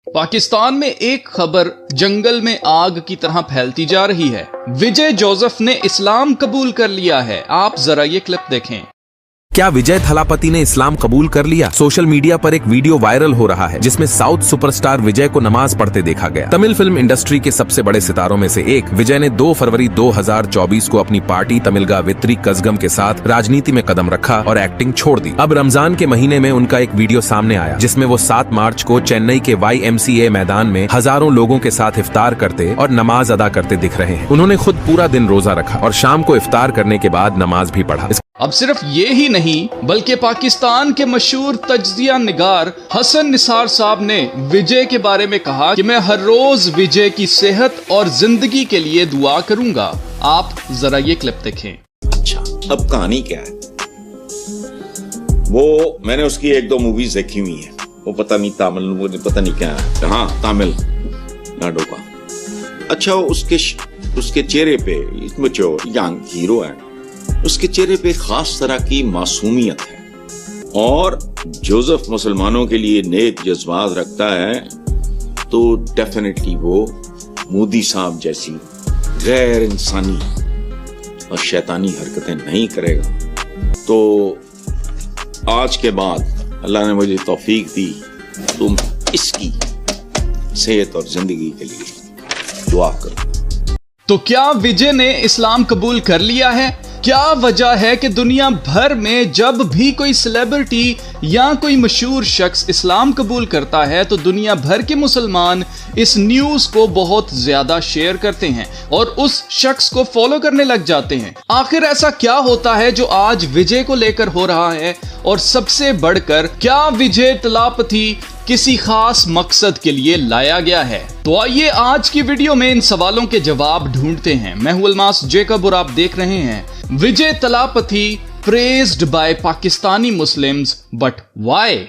पाकिस्तान में एक खबर जंगल में आग की तरह फैलती जा रही है। विजय जोसेफ ने इस्लाम कबूल कर लिया है। आप जरा ये क्लिप देखें। क्या विजय थलापति ने इस्लाम कबूल कर लिया? सोशल मीडिया पर एक वीडियो वायरल हो रहा है जिसमें साउथ सुपरस्टार विजय को नमाज पढ़ते देखा गया। तमिल फिल्म इंडस्ट्री के सबसे बड़े सितारों में से एक विजय ने 2 फरवरी 2024 को अपनी पार्टी तमिलगा वित्री कजगम के साथ राजनीति में कदम रखा और एक्टिंग छोड़ दी। अब रमजान के महीने में उनका एक वीडियो सामने आया जिसमें वो 7 मार्च को चेन्नई के YMCA मैदान में हजारों लोगों के साथ इफ्तार करते और नमाज अदा करते दिख रहे हैं। उन्होंने खुद पूरा दिन रोजा रखा और शाम को इफ्तार करने के बाद नमाज भी पढ़ा। अब सिर्फ ये ही नहीं बल्कि पाकिस्तान के मशहूर तज्जिया निगार हसन निसार साहब ने विजय के बारे में कहा कि मैं हर रोज विजय की सेहत और जिंदगी के लिए दुआ करूंगा। आप जरा ये क्लिप देखें। अच्छा, अब कहानी क्या है? वो मैंने उसकी 1-2 मूवीज देखी हुई है। वो पता नहीं तमिल, पता नहीं क्या है। हाँ, तमिल नाडो का। अच्छा, उसके चेहरे पे इसमें जो यंग हीरो है उसके चेहरे पे खास तरह की मासूमियत है और जोसेफ मुसलमानों के लिए नेक जज्बात रखता है तो डेफिनेटली वो मोदी साहब जैसी गैर इंसानी और शैतानी हरकतें नहीं करेगा। तो आज के बाद अल्लाह ने मुझे तौफीक दी, तुम इसकी सेहत और जिंदगी के लिए दुआ करो। तो क्या विजय ने इस्लाम कबूल कर लिया है? क्या वजह है कि दुनिया भर में जब भी कोई सेलिब्रिटी या कोई मशहूर शख्स इस्लाम कबूल करता है तो दुनिया भर के मुसलमान इस न्यूज़ को बहुत ज्यादा शेयर करते हैं और उस शख्स को फॉलो करने लग जाते हैं। आखिर ऐसा क्या होता है जो आज विजय को लेकर हो रहा है? और सबसे बढ़कर क्या विजय थलापति किसी खास मकसद के लिए लाया गया है? तो आइए आज की वीडियो में इन सवालों के जवाब ढूंढते हैं। मैं हूं अल्मास जेकब और आप देख रहे हैं Vijay Thalapathy praised by Pakistani Muslims, but why?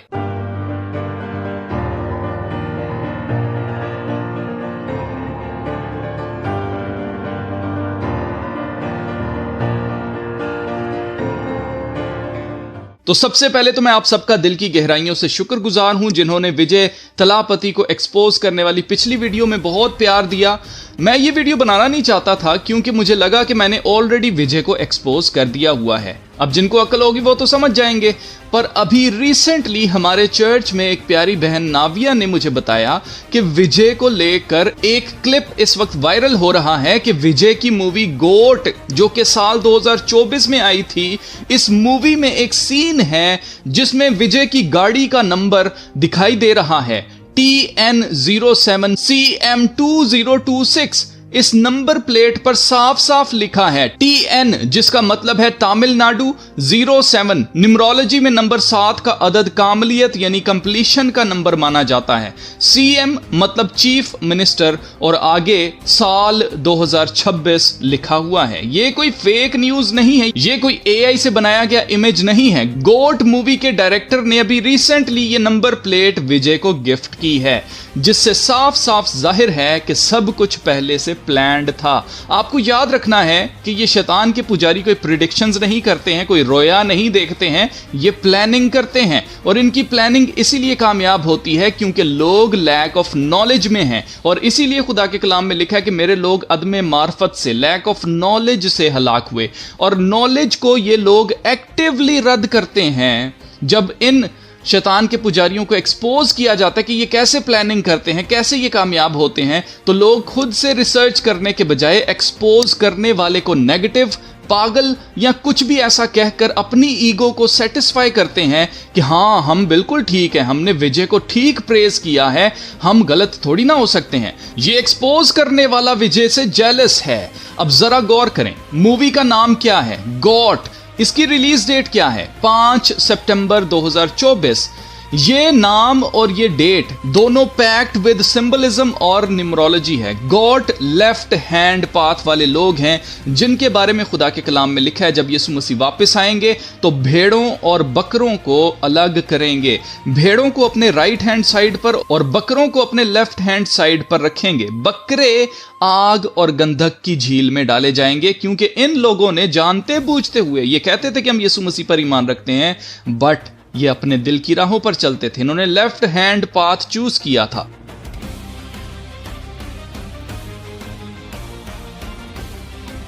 तो सबसे पहले तो मैं आप सबका दिल की गहराइयों से शुक्रगुजार हूं जिन्होंने विजय थलापति को एक्सपोज करने वाली पिछली वीडियो में बहुत प्यार दिया। मैं ये वीडियो बनाना नहीं चाहता था क्योंकि मुझे लगा कि मैंने ऑलरेडी विजय को एक्सपोज कर दिया हुआ है। अब जिनको अक्ल होगी वो तो समझ जाएंगे। पर अभी रिसेंटली हमारे चर्च में एक प्यारी बहन नाविया ने मुझे बताया कि विजय को लेकर एक क्लिप इस वक्त वायरल हो रहा है कि विजय की मूवी गोट जो कि साल 2024 में आई थी, इस मूवी में एक सीन है जिसमें विजय की गाड़ी का नंबर दिखाई दे रहा है TN07 CM2026। इस नंबर प्लेट पर साफ साफ लिखा है TN, जिसका मतलब है तमिलनाडु, 07 न्यूमरोलॉजी में नंबर 7 का अदद कामलियत यानी कंप्लीशन का नंबर माना जाता है, CM मतलब चीफ मिनिस्टर और आगे साल 2026 लिखा हुआ है। ये कोई फेक न्यूज नहीं है, ये कोई AI से बनाया गया इमेज नहीं है। गोट मूवी के डायरेक्टर ने अभी रिसेंटली ये नंबर प्लेट विजय को गिफ्ट की है, जिससे साफ साफ जाहिर है कि सब कुछ पहले से प्लान्ड था। आपको याद रखना है कि ये शैतान के पुजारी कोई प्रिडिक्शंस नहीं करते हैं, कोई रोया नहीं देखते हैं, ये प्लानिंग करते हैं। और इनकी प्लानिंग इसीलिए कामयाब होती है क्योंकि लोग लैक ऑफ नॉलेज में हैं और इसीलिए खुदा के कलाम में लिखा है कि मेरे लोग अदम मार्फत से, लैक ऑफ नॉलेज से हलाक हुए। और नॉलेज को ये लोग एक्टिवली रद्द करते हैं। जब इन शैतान के पुजारियों को एक्सपोज किया जाता है कि ये कैसे प्लानिंग करते हैं, कैसे ये कामयाब होते हैं, तो लोग खुद से रिसर्च करने के बजाय एक्सपोज करने वाले को नेगेटिव, पागल या कुछ भी ऐसा कहकर अपनी ईगो को सेटिस्फाई करते हैं कि हाँ हम बिल्कुल ठीक है, हमने विजय को ठीक प्रेज किया है, हम गलत थोड़ी ना हो सकते हैं। ये एक्सपोज करने वाला विजय से जेलस है। अब जरा गौर करें, मूवी का नाम क्या है? गॉट। इसकी रिलीज डेट क्या है? 5 सितंबर 2024। ये नाम और ये डेट दोनों पैक्ड विद सिंबलिज्म और न्यूमरोलॉजी है। गॉड लेफ्ट हैंड पाथ वाले लोग हैं जिनके बारे में खुदा के कलाम में लिखा है जब यीशु मसीह वापस आएंगे तो भेड़ों और बकरों को अलग करेंगे, भेड़ों को अपने राइट हैंड साइड पर और बकरों को अपने लेफ्ट हैंड साइड पर रखेंगे। बकरे आग और गंधक की झील में डाले जाएंगे क्योंकि इन लोगों ने जानते बूझते हुए ये कहते थे कि हम यीशु मसीह पर ईमान रखते हैं, बट ये अपने दिल की राहों पर चलते थे। इन्होंने लेफ्ट हैंड पाथ चूज किया था।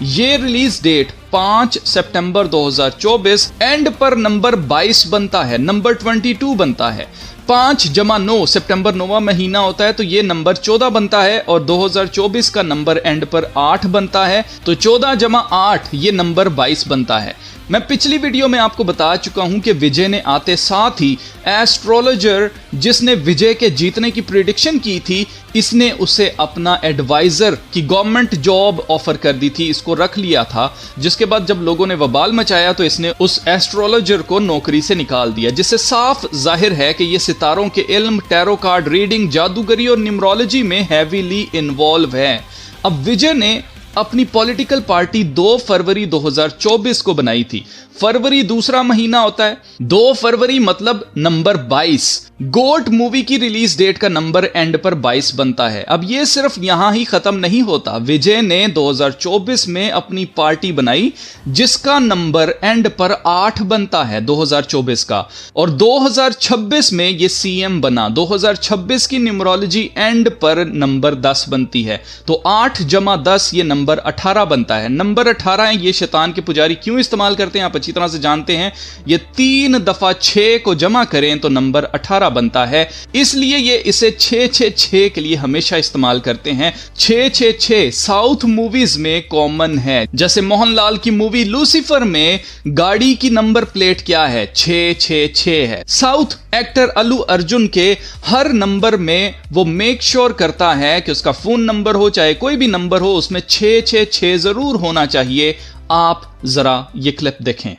ये रिलीज डेट 5 सितंबर 2024 एंड पर नंबर 22 बनता है, नंबर 22 बनता है। 5 जमा 9 सितंबर 9वां महीना होता है तो ये नंबर 14 बनता है, और 2024 का नंबर एंड पर 8 बनता है तो 14 जमा 8 ये नंबर 22 बनता है। मैं पिछली वीडियो में आपको बता चुका हूं कि विजय ने आते साथ ही एस्ट्रोलॉजर जिसने विजय के जीतने की प्रेडिक्शन की थी, इसने उसे अपना एडवाइजर की गवर्नमेंट जॉब ऑफर कर दी थी, इसको रख लिया था। जिसके बाद जब लोगों ने बवाल मचाया तो इसने उस एस्ट्रोलॉजर को नौकरी से निकाल दिया, जिससे साफ जाहिर है कि ये सितारों के इल्म, टैरो कार्ड रीडिंग, जादूगरी और न्यूमरोलॉजी में हैवीली इन्वॉल्व है। अब विजय ने अपनी पॉलिटिकल पार्टी 2 फरवरी 2024 को बनाई थी। फरवरी दूसरा महीना होता है, 2 फरवरी मतलब नंबर 22। गोट मूवी की रिलीज डेट का नंबर एंड पर 22 बनता है। अब ये सिर्फ यहां ही खत्म नहीं होता, विजय ने 2024 में अपनी पार्टी बनाई जिसका नंबर एंड पर 8 बनता है 2024 का, और 2026 में ये सीएम बना। 2026 की न्यूमरोलॉजी एंड पर नंबर 10 बनती है तो 8 जमा 10 ये नंबर 18 बनता है। नंबर 18 है, ये शैतान के पुजारी क्यों इस्तेमाल करते हैं आप अच्छी तरह से जानते हैं। ये 3 दफा 6 को जमा करें तो नंबर 18 बनता है, इसलिए ये इसे 666 के लिए हमेशा इस्तेमाल करते हैं। 666 साउथ मूवीज में कॉमन है, जैसे मोहनलाल की मूवी लूसीफर में गाड़ी की नंबर प्लेट क्या है, 666 है। साउथ एक्टर अल्लू अर्जुन के हर नंबर में वो मेक श्योर करता है कि उसका फोन नंबर हो चाहे कोई भी नंबर हो, उसमें 666 जरूर होना चाहिए। आप जरा ये क्लिप देखें।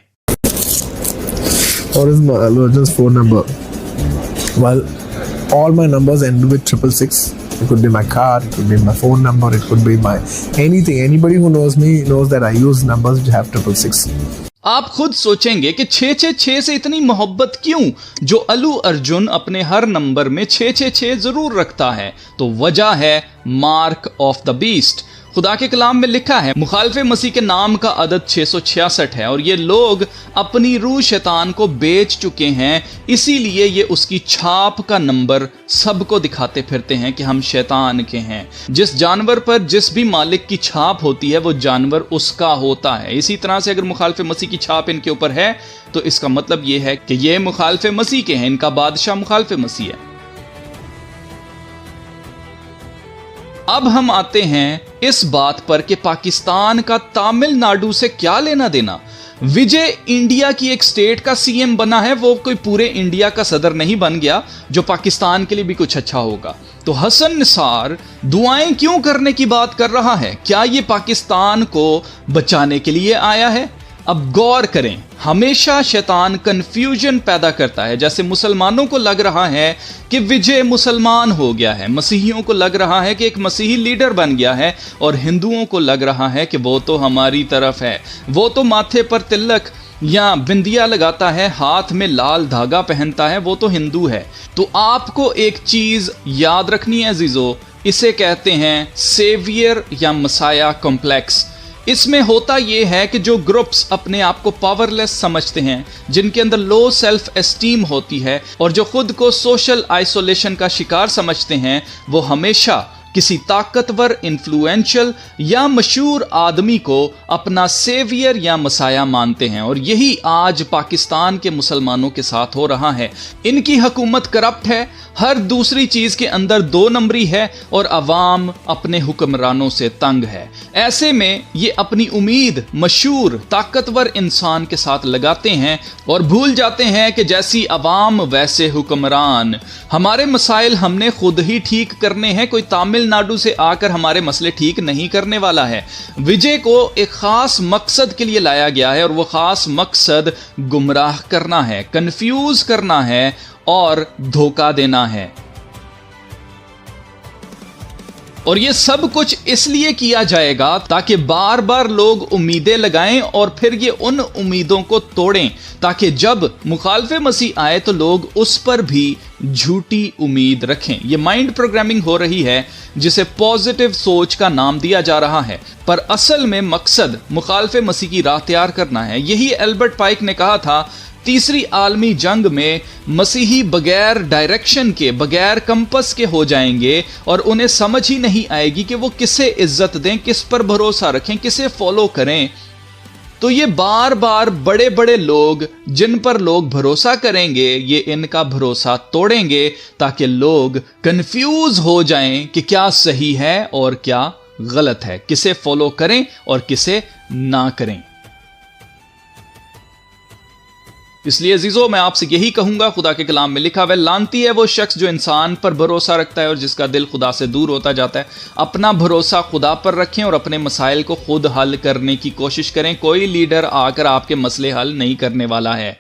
What is my Allu Arjun's phone number? Well, all my numbers end with 666. It could be my car, it could be my phone number, it could be my anything. Anybody who knows me knows that I use numbers which have 666. आप खुद सोचेंगे कि 666 से इतनी मोहब्बत क्यों, जो अल्लू अर्जुन अपने हर नंबर में 666 जरूर रखता है। तो वजह है मार्क ऑफ द बीस्ट। खुदा के कलाम में लिखा है मुखालिफे मसीह के नाम का अदद 666 है, और ये लोग अपनी रूह शैतान को बेच चुके हैं, इसीलिए ये उसकी छाप का नंबर सबको दिखाते फिरते हैं कि हम शैतान के हैं। जिस जानवर पर जिस भी मालिक की छाप होती है वो जानवर उसका होता है। इसी तरह से अगर मुखालिफे मसीह की छाप इनके ऊपर है तो इसका मतलब ये है कि ये मुखालिफे मसीह के हैं, इनका बादशाह मुखालिफे मसीह है। अब हम आते हैं इस बात पर कि पाकिस्तान का तमिलनाडु से क्या लेना देना। विजय इंडिया की एक स्टेट का सीएम बना है, वो कोई पूरे इंडिया का सदर नहीं बन गया जो पाकिस्तान के लिए भी कुछ अच्छा होगा। तो हसन निसार दुआएं क्यों करने की बात कर रहा है? क्या ये पाकिस्तान को बचाने के लिए आया है? अब गौर करें, हमेशा शैतान कंफ्यूजन पैदा करता है। जैसे मुसलमानों को लग रहा है कि विजय मुसलमान हो गया है, मसीहियों को लग रहा है कि एक मसीही लीडर बन गया है, और हिंदुओं को लग रहा है कि वो तो हमारी तरफ है, वो तो माथे पर तिलक या बिंदिया लगाता है, हाथ में लाल धागा पहनता है, वो तो हिंदू है। तो आपको एक चीज याद रखनी है अजीजों, इसे कहते हैं सेवियर या मसाया कॉम्प्लेक्स। इसमें होता यह है कि जो ग्रुप्स अपने आप को पावरलेस समझते हैं, जिनके अंदर लो सेल्फ एस्टीम होती है और जो खुद को सोशल आइसोलेशन का शिकार समझते हैं, वो हमेशा किसी ताकतवर, इन्फ्लुएंशियल या मशहूर आदमी को अपना सेवियर या मसाया मानते हैं। और यही आज पाकिस्तान के मुसलमानों के साथ हो रहा है। इनकी हुकूमत करप्ट है, हर दूसरी चीज के अंदर 2 नंबरी है, और अवाम अपने हुक्मरानों से तंग है। ऐसे में ये अपनी उम्मीद मशहूर ताकतवर इंसान के साथ लगाते हैं और भूल जाते हैं कि जैसी अवाम वैसे हुक्मरान। हमारे मसाइल हमने खुद ही ठीक करने हैं, कोई तमिलनाडु से आकर हमारे मसले ठीक नहीं करने वाला है। विजय को एक खास मकसद के लिए लाया गया है, और वो खास मकसद गुमराह करना है, कंफ्यूज करना है और धोखा देना है। और ये सब कुछ इसलिए किया जाएगा ताकि बार बार लोग उम्मीदें लगाएं और फिर ये उन उम्मीदों को तोड़ें, ताकि जब मुखालिफे मसीह आए तो लोग उस पर भी झूठी उम्मीद रखें। ये माइंड प्रोग्रामिंग हो रही है जिसे पॉजिटिव सोच का नाम दिया जा रहा है, पर असल में मकसद मुखालिफे मसीह की राह तैयार करना है। यही एल्बर्ट पाइक ने कहा था तीसरी आलमी जंग में मसीही बगैर डायरेक्शन के, बगैर कंपस के हो जाएंगे और उन्हें समझ ही नहीं आएगी कि वो किसे इज्जत दें, किस पर भरोसा रखें, किसे फॉलो करें। तो ये बार बार बड़े बड़े लोग जिन पर लोग भरोसा करेंगे, ये इनका भरोसा तोड़ेंगे ताकि लोग कंफ्यूज हो जाएं कि क्या सही है और क्या गलत है, किसे फॉलो करें और किसे ना करें। इसलिए अजीजों, मैं आपसे यही कहूंगा, खुदा के कलाम में लिखा हुआ है, लानती है वो शख्स जो इंसान पर भरोसा रखता है और जिसका दिल खुदा से दूर होता जाता है। अपना भरोसा खुदा पर रखें और अपने मसाइल को खुद हल करने की कोशिश करें। कोई लीडर आकर आपके मसले हल नहीं करने वाला है।